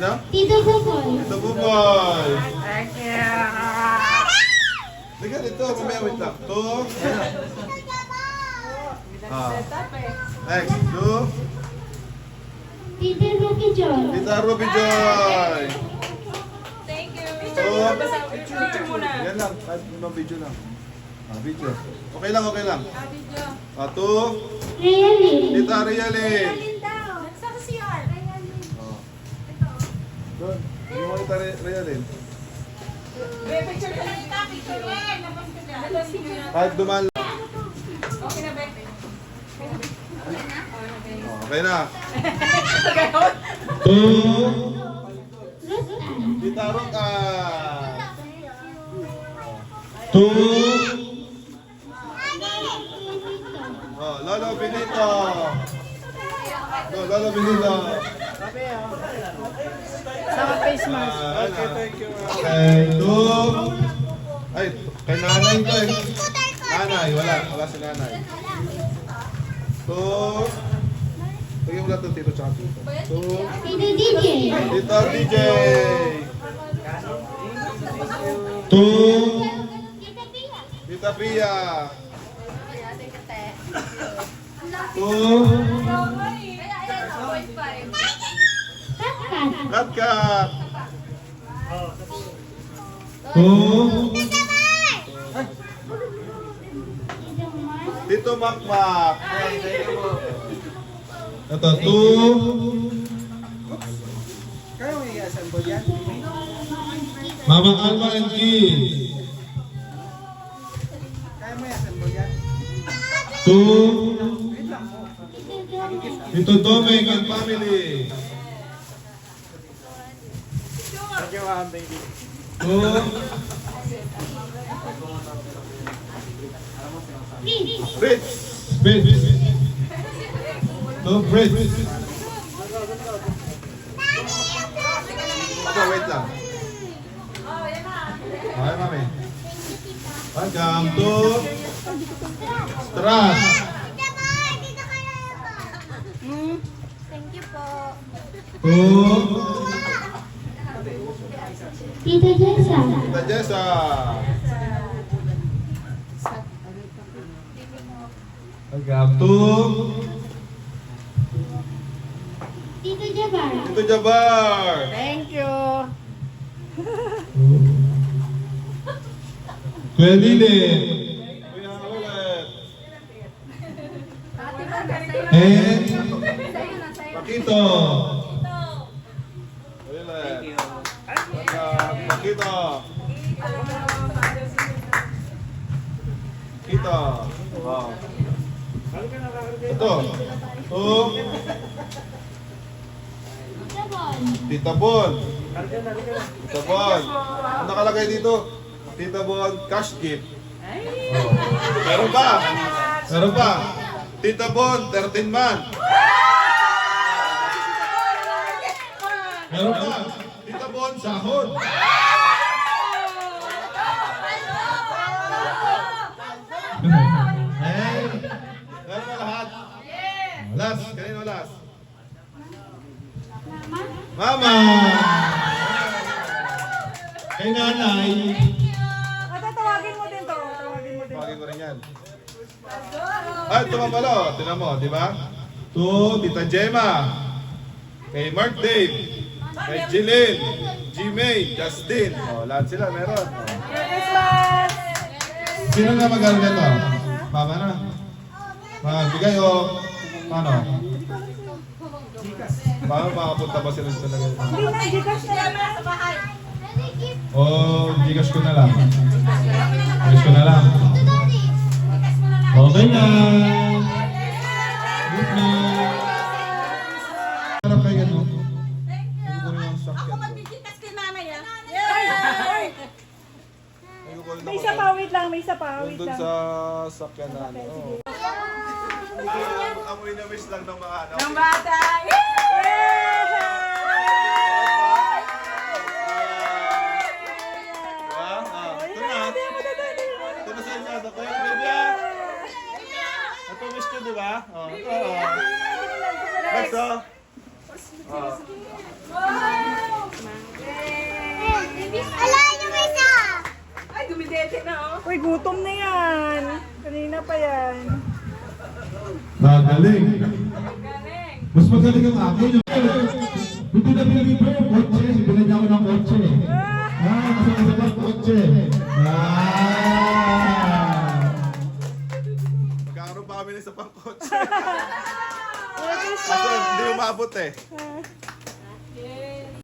Sino? Tito Buboy. Tito Buboy. Thank you. Sige, dito. Mamaya, wait lang. 2. Next, 2. Tito Ruby Joy. Tita Ruby Joy. Thank you. Picture muna. Yan lang. Kahit ibang video lang. Video. Okay lang, okay lang. Video. 2. Realin. Tita Realin. Saan si Ar? Doon. Hindi mo kita Realin. Picture ka lang. Picture ka. Kahit dumaan lang. Okay na, Bebe. Okay na. 2. Rutan. Tita Rokan. 2. Oh, Lolo Benito. Lolo Benito. Sama face mask. Okay, thank you. Okay, 2. Ay, kay nanay ko eh. Nanay, wala si nanay. 2. Bigyan mo lang itong tito tsaka tito. 2. Tito DJ. Tito DJ. 2. Tita Pia. Tita Pia. 2. Katkat. Kat Kat. 2. Tito Mark. Tito Makmak. Ito, 2. Kaya may i-assemble yan? Mama Alma and Kids. Kaya may i-assemble yan? 2. Wait lang po. Tito Domeng and family. Thank you, ma'am. Thank you. 2. Fritz. Fritz. 2. Fritz. Ito, wait lang. Okay, mami. Welcome to Stras. Thank you po. 2. Tito Jessa. Tita Jessa. Welcome to Tito Jabar. Tito Jabar. Thank you. Kuya Lili. Kuya ulit. And Pakito. Ulit. Pakito. Pakito. Wow. Ito. Tita Bon. Tita Bon. Tita Bon. Ano nakalagay dito? Tita Bon cash gift. Oh. Meron pa. Meron pa. Tita Bon 13 man. Meron pa. Tita Bon sahod. Hey. Meron pa lahat. Last. Kanino last? Mama. Mama! Kay nanay. Tawagin mo din to. Tawagin mo din. Tawagin ko rin yan. Ay, ito pala. Tinan mo, di ba? To Tita Gemma. Kay Mark Dave. Kay Jilin. G-May. Justin. Oh, lahat sila meron. Oh. Christmas! Sino na mag-aaral nito? Mama na. Magbigay o paano? Paano makapunta ba sila dito na ganito? Hindi na, Gcash na lang sa bahay. O, Gcash ko na lang. Gcash ko na lang. Okay na. Good night. Harap kayo gano'n. Hindi ko rin ang sakyan ko. Gcash kay nanay ah. May isa pa, Wait lang, may isa pa. Nandun sa sakyan na ano. Amoy na wish lang ng mga ano. Ng bata! Ito na. Ito na sa inyo. Ito ko yung bibya. Ito wish ko, di ba? Ito. Next, oh. Uy, gutom na yan. Kanina pa yan. Magaling. Mas magaling ang akin. Hindi na pinag-iba yung kotse. Sibilan niya ako ng kotse. Mas maganda pa ang kotse. Magkakaroon pa kami ng isa pang kotse. Kasi hindi umabot eh.